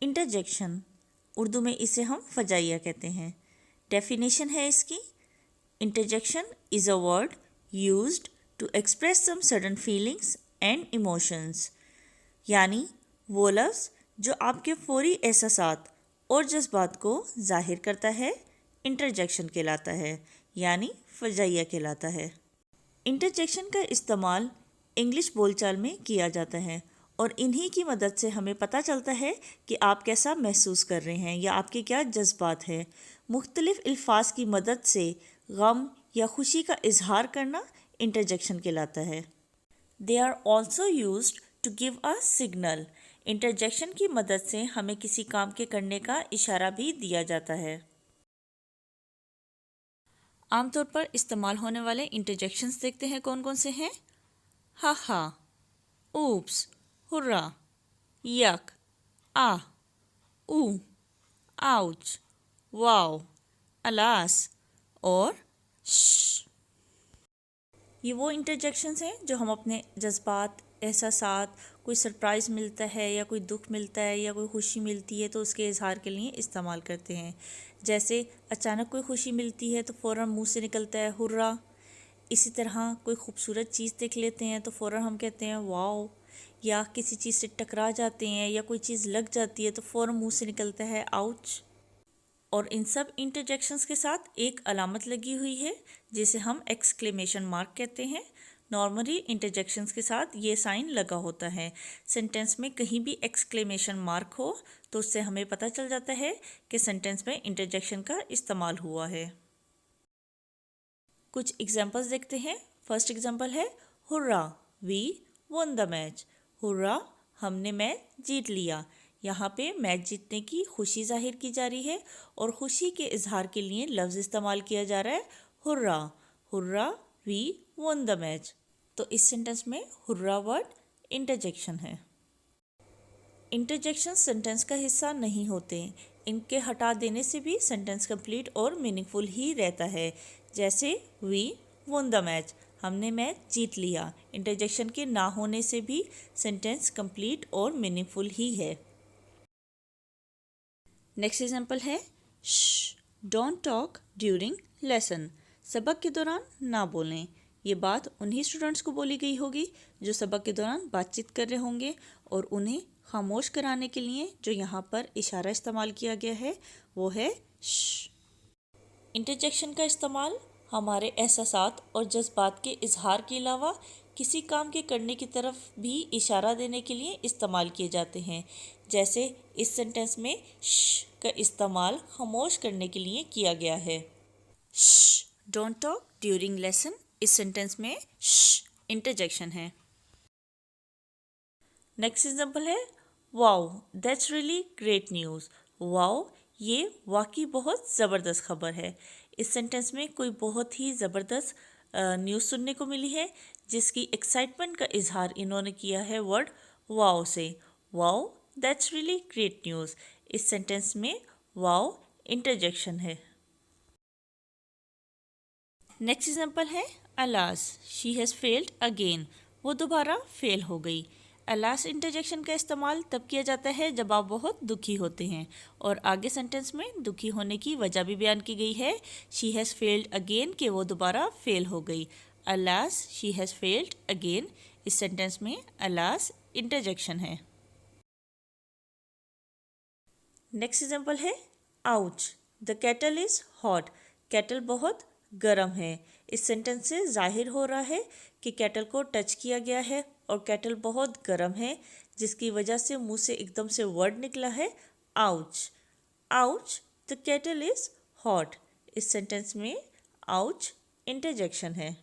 Interjection, Urdu में इसे हम फजाइया कहते हैं। डेफिनेशन है इसकी, interjection is a word used to express some sudden feelings and emotions, यानी वो लफ्ज़ जो आपके फौरी एहसासात और जज्बात को जाहिर करता है इंटरजेक्शन कहलाता है, यानी फजाइया कहलाता है। इंटरजेक्शन का इस्तेमाल इंग्लिश बोलचाल में किया जाता है और इन्हीं की मदद से हमें पता चलता है कि आप कैसा महसूस कर रहे हैं या आपके क्या जज्बात हैं। मुख्तलिफ अल्फाज की मदद से गम या खुशी का इजहार करना इंटरजेक्शन कहलाता है। They are also used to give a signal, interjection की मदद से हमें किसी काम के करने का इशारा भी दिया जाता है। आमतौर पर इस्तेमाल होने वाले इंटरजेक्शंस देखते हैं कौन कौन से हैं। हा हा, ऊप्स, हुर्रा, यक, आह, ऊ, आउच, वाओ, अलास और श्श। ये वो इंटरजेक्शंस हैं जो हम अपने जज्बात, एहसासात, कोई सरप्राइज़ मिलता है या कोई दुख मिलता है या कोई खुशी मिलती है तो उसके इजहार के लिए इस्तेमाल करते हैं। जैसे अचानक कोई खुशी मिलती है तो फ़ौरन मुंह से निकलता है हुर्रा। इसी तरह कोई खूबसूरत चीज़ देख लेते हैं तो फ़ौरन हम कहते हैं वाओ, या किसी चीज़ से टकरा जाते हैं या कोई चीज़ लग जाती है तो फ़ौरन मुंह से निकलता है आउच। और इन सब इंटरजेक्शंस के साथ एक अलामत लगी हुई है जिसे हम एक्सक्लेमेशन मार्क कहते हैं। नॉर्मली इंटरजेक्शंस के साथ ये साइन लगा होता है। सेंटेंस में कहीं भी एक्सक्लेमेशन मार्क हो तो उससे हमें पता चल जाता है कि सेंटेंस में इंटरजेक्शन का इस्तेमाल हुआ है। कुछ एग्जांपल्स देखते हैं। फर्स्ट एग्जांपल है hurrah, we won the match. Hurrah, हमने मैच जीत लिया। यहाँ पे मैच जीतने की खुशी जाहिर की जा रही है और खुशी के इजहार के लिए लफ्ज़ इस्तेमाल किया जा रहा है hurrah. Hurrah, we won the match. तो इस सेंटेंस में हुर्रा वर्ड इंटरजेक्शन है। इंटरजेक्शन सेंटेंस का हिस्सा नहीं होते, इनके हटा देने से भी सेंटेंस कंप्लीट और मीनिंगफुल ही रहता है। जैसे वी वॉन द मैच, हमने मैच जीत लिया। इंटरजेक्शन के ना होने से भी सेंटेंस कंप्लीट और मीनिंगफुल ही है। नेक्स्ट एग्जाम्पल है डोंट टॉक ड्यूरिंग लेसन। सबक के दौरान ना बोलें। ये बात उन्हीं स्टूडेंट्स को बोली गई होगी जो सबक के दौरान बातचीत कर रहे होंगे और उन्हें खामोश कराने के लिए जो यहाँ पर इशारा इस्तेमाल किया गया है वो है श। इंटरजेक्शन का इस्तेमाल हमारे एहसासात और जज्बात के इजहार के अलावा किसी काम के करने की तरफ भी इशारा देने के लिए इस्तेमाल किए जाते हैं। जैसे इस सेंटेंस में श का इस्तेमाल खामोश करने के लिए किया गया है। श, डोंट टॉक ड्यूरिंग लेसन, इस सेंटेंस में श इंटरजेक्शन है। नेक्स्ट एग्जाम्पल है wow that's really great news. Wow, ये वाकई बहुत ज़बरदस्त खबर है। इस सेंटेंस में कोई बहुत ही ज़बरदस्त न्यूज़ सुनने को मिली है जिसकी एक्साइटमेंट का इजहार इन्होंने किया है वर्ड वाओ से। Wow that's really great news, इस सेंटेंस में वाओ इंटरजेक्शन है। नेक्स्ट एग्जाम्पल है alas she has failed again. वो दोबारा फेल हो गई। अलास इंटरजेक्शन का इस्तेमाल तब किया जाता है जब आप बहुत दुखी होते हैं और आगे सेंटेंस में दुखी होने की वजह भी बयान की गई है। शी हैज़ फेल्ड अगेन, कि वो दोबारा फेल हो गई। Alas she has failed again, इस सेंटेंस में अलास इंटरजेक्शन है। नेक्स्ट एग्जाम्पल है ouch the kettle is hot. Kettle बहुत गर्म है। इस सेंटेंस से जाहिर हो रहा है कि केटल को टच किया गया है और केटल बहुत गर्म है जिसकी वजह से मुंह से एकदम से वर्ड निकला है ouch. Ouch the kettle is hot, इस सेंटेंस में आउच इंटरजेक्शन है।